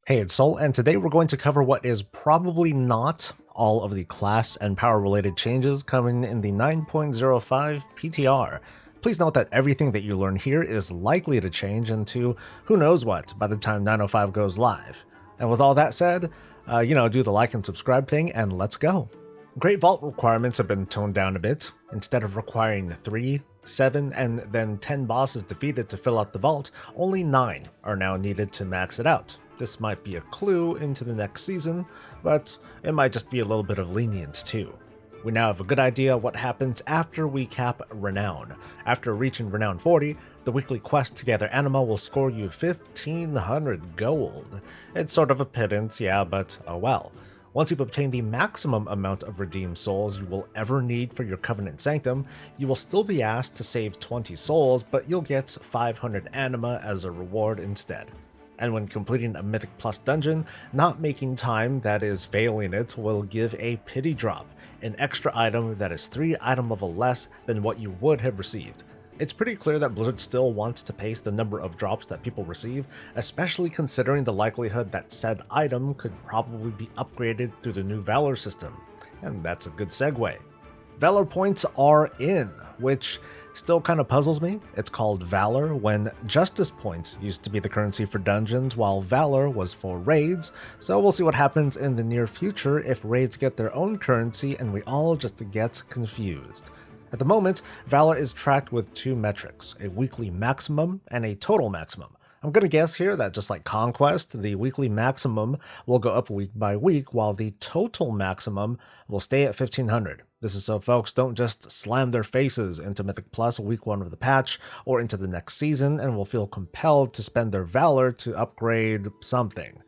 Hey, it's Soul, and today we're going to cover what is probably not all of the class and power related changes coming in the 9.0.5 PTR. Please note that everything that you learn here is likely to change into who knows what by the time 9.0.5 goes live. And with all that said, do the like and subscribe thing and let's go. Great Vault requirements have been toned down a bit. Instead of requiring 3, 7, and then 10 bosses defeated to fill out the vault, only 9 are now needed to max it out. This might be a clue into the next season, but it might just be a little bit of lenience too. We now have a good idea what happens after we cap Renown. After reaching Renown 40, the weekly quest to gather anima will score you 1500 gold. It's sort of a pittance, yeah, but oh well. Once you've obtained the maximum amount of redeemed souls you will ever need for your Covenant Sanctum, you will still be asked to save 20 souls, but you'll get 500 anima as a reward instead. And when completing a Mythic Plus dungeon, not making time, that is failing it, will give a Pity Drop, an extra item that is 3 item level less than what you would have received. It's pretty clear that Blizzard still wants to pace the number of drops that people receive, especially considering the likelihood that said item could probably be upgraded through the new Valor system. And that's a good segue. Valor points are in, which still kind of puzzles me. It's called Valor when Justice points used to be the currency for dungeons while Valor was for raids, so we'll see what happens in the near future if raids get their own currency and we all just get confused. At the moment, Valor is tracked with 2 metrics, a weekly maximum and a total maximum. I'm gonna guess here that just like Conquest, the weekly maximum will go up week by week while the total maximum will stay at 1500. This is so folks don't just slam their faces into Mythic Plus week 1 of the patch or into the next season and will feel compelled to spend their Valor to upgrade something.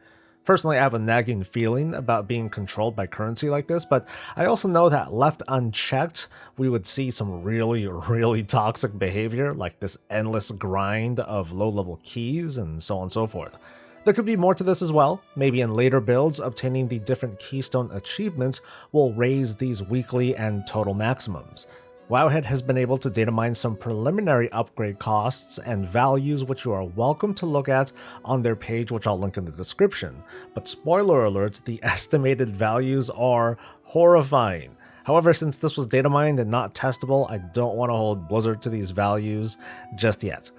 Personally, I have a nagging feeling about being controlled by currency like this, but I also know that left unchecked, we would see some really toxic behavior, like this endless grind of low-level keys and so on and so forth. There could be more to this as well. Maybe in later builds, obtaining the different keystone achievements will raise these weekly and total maximums. Wowhead has been able to data mine some preliminary upgrade costs and values which you are welcome to look at on their page, which I'll link in the description. But spoiler alert, the estimated values are horrifying. However, since this was data mined and not testable, I don't want to hold Blizzard to these values just yet.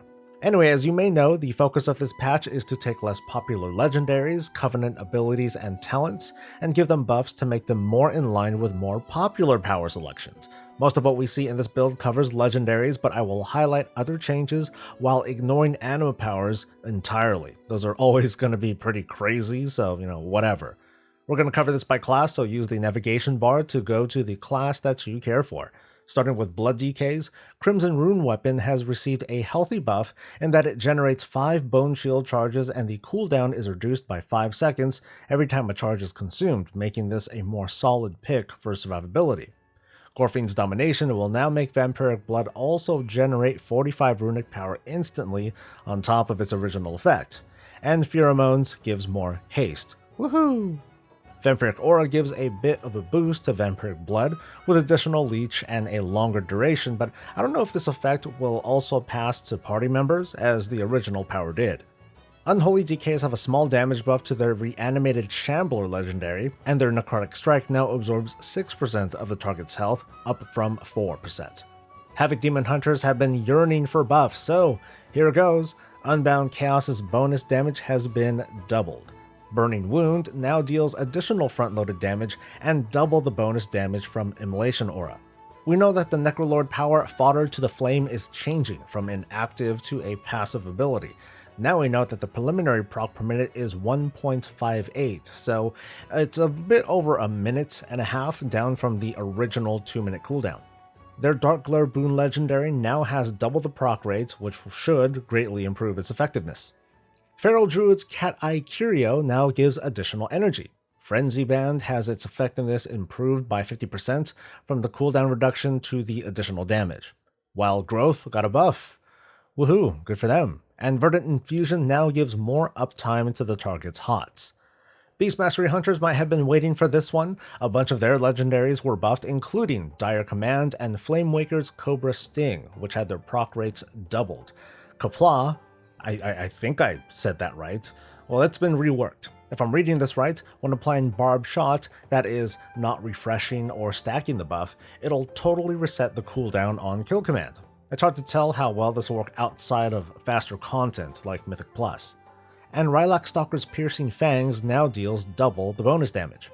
Anyway, as you may know, the focus of this patch is to take less popular legendaries, Covenant abilities, and talents, and give them buffs to make them more in line with more popular power selections. Most of what we see in this build covers legendaries, but I will highlight other changes while ignoring anima powers entirely. Those are always going to be pretty crazy, so, whatever. We're going to cover this by class, so use the navigation bar to go to the class that you care for. Starting with Blood DKs, Crimson Rune Weapon has received a healthy buff in that it generates 5 Bone Shield charges and the cooldown is reduced by 5 seconds every time a charge is consumed, making this a more solid pick for survivability. Gorfine's Domination will now make Vampiric Blood also generate 45 runic power instantly on top of its original effect. And Pheromones gives more haste. Woohoo! Vampiric Aura gives a bit of a boost to Vampiric Blood with additional leech and a longer duration, but I don't know if this effect will also pass to party members as the original power did. Unholy DKs have a small damage buff to their reanimated Shambler legendary, and their Necrotic Strike now absorbs 6% of the target's health, up from 4%. Havoc Demon Hunters have been yearning for buffs, so here goes. Unbound Chaos's bonus damage has been doubled. Burning Wound now deals additional front-loaded damage and double the bonus damage from Immolation Aura. We know that the Necrolord power Fodder to the Flame is changing from an active to a passive ability. Now we know that the preliminary proc per minute is 1.58, so it's a bit over a minute and a half down from the original 2-minute cooldown. Their Dark Glare Boon legendary now has double the proc rate, which should greatly improve its effectiveness. Feral Druid's Cat Eye Curio now gives additional energy. Frenzy Band has its effectiveness improved by 50% from the cooldown reduction to the additional damage. Wild Growth got a buff. Woohoo, good for them. And Verdant Infusion now gives more uptime into the target's HOTS. Beast Mastery Hunters might have been waiting for this one. A bunch of their legendaries were buffed, including Dire Command and Flamewaker's Cobra Sting, which had their proc rates doubled. Kapla, I think I said that right. Well, it's been reworked. If I'm reading this right, when applying Barb Shot, that is, not refreshing or stacking the buff, it'll totally reset the cooldown on kill command. It's hard to tell how well this will work outside of faster content like Mythic Plus. And Rylak Stalker's Piercing Fangs now deals double the bonus damage.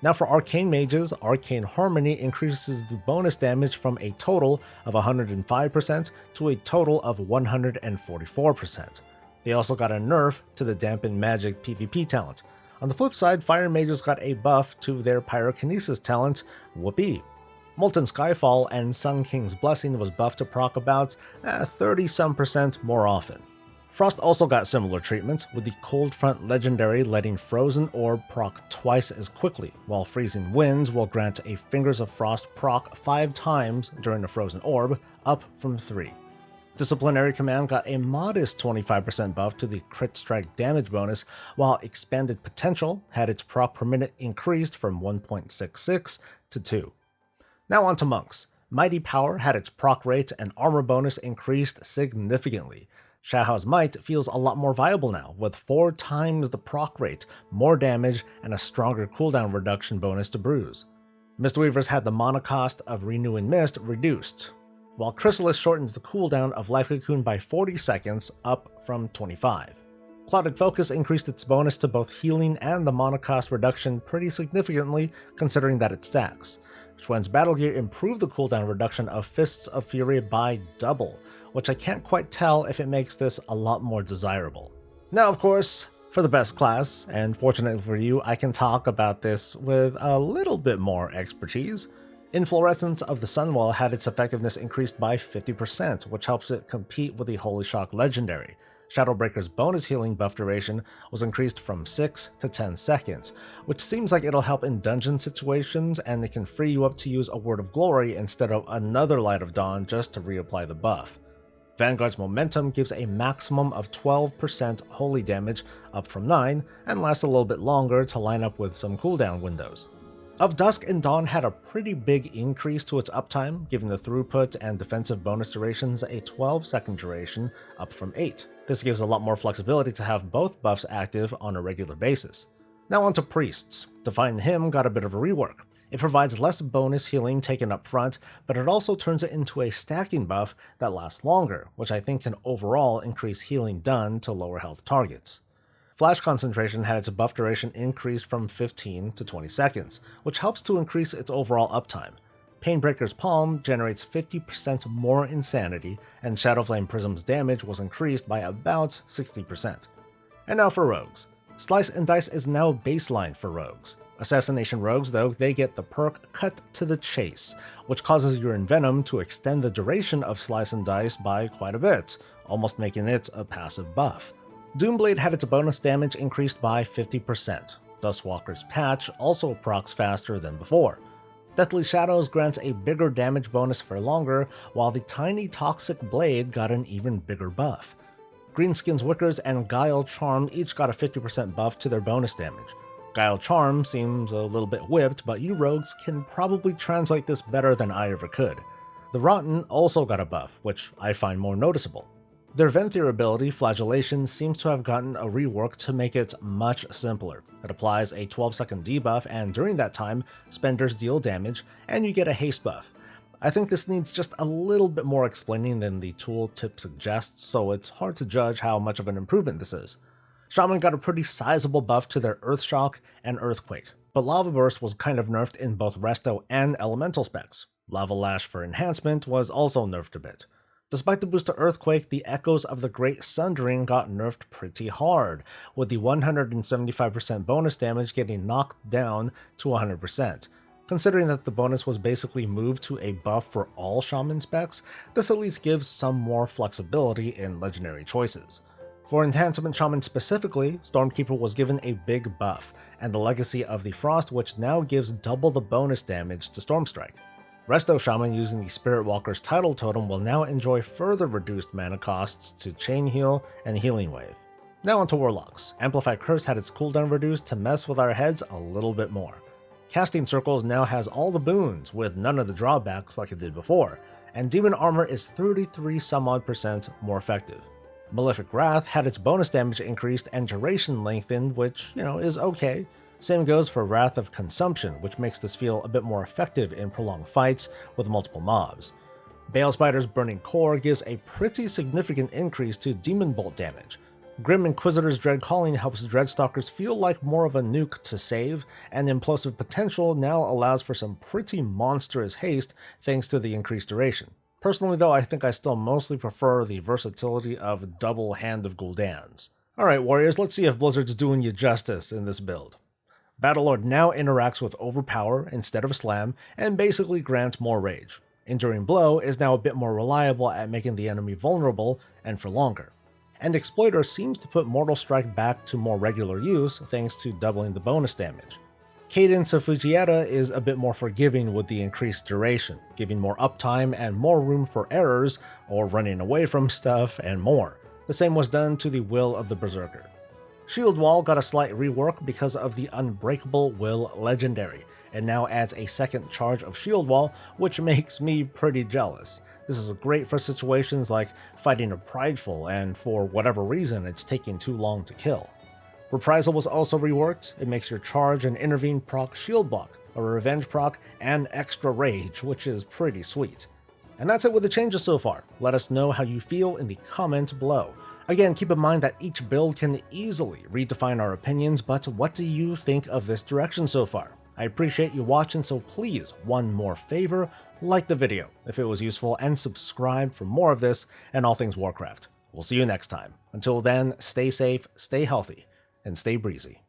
Now for Arcane Mages, Arcane Harmony increases the bonus damage from a total of 105% to a total of 144%. They also got a nerf to the Dampen Magic PvP talent. On the flip side, Fire Mages got a buff to their Pyrokinesis talent, Whoopee. Molten Skyfall and Sun King's Blessing was buffed to proc about 30% more often. Frost also got similar treatment, with the Cold Front Legendary letting Frozen Orb proc twice as quickly, while Freezing Winds will grant a Fingers of Frost proc 5 times during a Frozen Orb, up from 3. Disciplinary Command got a modest 25% buff to the Crit Strike damage bonus, while Expanded Potential had its proc per minute increased from 1.66 to 2. Now on to Monks. Mighty Power had its proc rate and armor bonus increased significantly. Shahou's Might feels a lot more viable now, with 4 times the proc rate, more damage, and a stronger cooldown reduction bonus to bruise. Mistweavers had the mana cost of Renewing Mist reduced, while Chrysalis shortens the cooldown of Life Cocoon by 40 seconds, up from 25. Clouded Focus increased its bonus to both healing and the mana cost reduction pretty significantly, considering that it stacks. Schwen's Battle Gear improved the cooldown reduction of Fists of Fury by double, which I can't quite tell if it makes this a lot more desirable. Now, of course, for the best class, and fortunately for you, I can talk about this with a little bit more expertise. Inflorescence of the Sunwall had its effectiveness increased by 50%, which helps it compete with the Holy Shock Legendary. Shadowbreaker's bonus healing buff duration was increased from 6 to 10 seconds, which seems like it'll help in dungeon situations, and it can free you up to use a Word of Glory instead of another Light of Dawn just to reapply the buff. Vanguard's Momentum gives a maximum of 12% holy damage, up from 9, and lasts a little bit longer to line up with some cooldown windows. Of Dusk and Dawn had a pretty big increase to its uptime, giving the throughput and defensive bonus durations a 12-second duration, up from 8. This gives a lot more flexibility to have both buffs active on a regular basis. Now on to Priests. Divine Hymn got a bit of a rework. It provides less bonus healing taken up front, but it also turns it into a stacking buff that lasts longer, which I think can overall increase healing done to lower health targets. Flash Concentration had its buff duration increased from 15 to 20 seconds, which helps to increase its overall uptime. Painbreaker's Palm generates 50% more insanity, and Shadowflame Prism's damage was increased by about 60%. And now for Rogues. Slice and Dice is now baseline for Rogues. Assassination Rogues, though, they get the perk Cut to the Chase, which causes your Envenom to extend the duration of Slice and Dice by quite a bit, almost making it a passive buff. Doomblade had its bonus damage increased by 50%. Dustwalker's Patch also procs faster than before. Deathly Shadows grants a bigger damage bonus for longer, while the Tiny Toxic Blade got an even bigger buff. Greenskin's Wickers and Guile Charm each got a 50% buff to their bonus damage. Guile Charm seems a little bit whipped, but you rogues can probably translate this better than I ever could. The Rotten also got a buff, which I find more noticeable. Their Venthyr ability, Flagellation, seems to have gotten a rework to make it much simpler. It applies a 12-second debuff, and during that time, spenders deal damage, and you get a haste buff. I think this needs just a little bit more explaining than the tooltip suggests, so it's hard to judge how much of an improvement this is. Shaman got a pretty sizable buff to their Earthshock and Earthquake, but Lava Burst was kind of nerfed in both Resto and Elemental specs. Lava Lash for enhancement was also nerfed a bit. Despite the boost to Earthquake, the Echoes of the Great Sundering got nerfed pretty hard, with the 175% bonus damage getting knocked down to 100%. Considering that the bonus was basically moved to a buff for all Shaman specs, this at least gives some more flexibility in legendary choices. For Enhancement Shaman specifically, Stormkeeper was given a big buff, and the Legacy of the Frost Witch now gives double the bonus damage to Stormstrike. Resto Shaman using the Spirit Walker's Tidal Totem will now enjoy further reduced mana costs to Chain Heal and Healing Wave. Now onto Warlocks. Amplify Curse had its cooldown reduced to mess with our heads a little bit more. Casting Circles now has all the boons with none of the drawbacks like it did before, and Demon Armor is 33 some odd % more effective. Malefic Wrath had its bonus damage increased and duration lengthened, which, is okay. Same goes for Wrath of Consumption, which makes this feel a bit more effective in prolonged fights with multiple mobs. Bale Spider's Burning Core gives a pretty significant increase to Demon Bolt damage. Grim Inquisitor's Dread Calling helps Dreadstalkers feel like more of a nuke to save, and Implosive Potential now allows for some pretty monstrous haste thanks to the increased duration. Personally though, I think I still mostly prefer the versatility of Double Hand of Gul'dan's. Alright warriors, let's see if Blizzard's doing you justice in this build. Battlelord now interacts with Overpower instead of Slam, and basically grants more rage. Enduring Blow is now a bit more reliable at making the enemy vulnerable, and for longer. And Exploiter seems to put Mortal Strike back to more regular use thanks to doubling the bonus damage. Cadence of Fujiera is a bit more forgiving with the increased duration, giving more uptime and more room for errors, or running away from stuff, and more. The same was done to the Will of the Berserker. Shield Wall got a slight rework because of the Unbreakable Will Legendary. It now adds a second charge of Shield Wall, which makes me pretty jealous. This is great for situations like fighting a Prideful and for whatever reason it's taking too long to kill. Reprisal was also reworked. It makes your charge and intervene proc shield block, a revenge proc, and extra rage, which is pretty sweet. And that's it with the changes so far. Let us know how you feel in the comments below. Again, keep in mind that each build can easily redefine our opinions, but what do you think of this direction so far? I appreciate you watching, so please, one more favor, like the video if it was useful, and subscribe for more of this and all things Warcraft. We'll see you next time. Until then, stay safe, stay healthy, and stay breezy.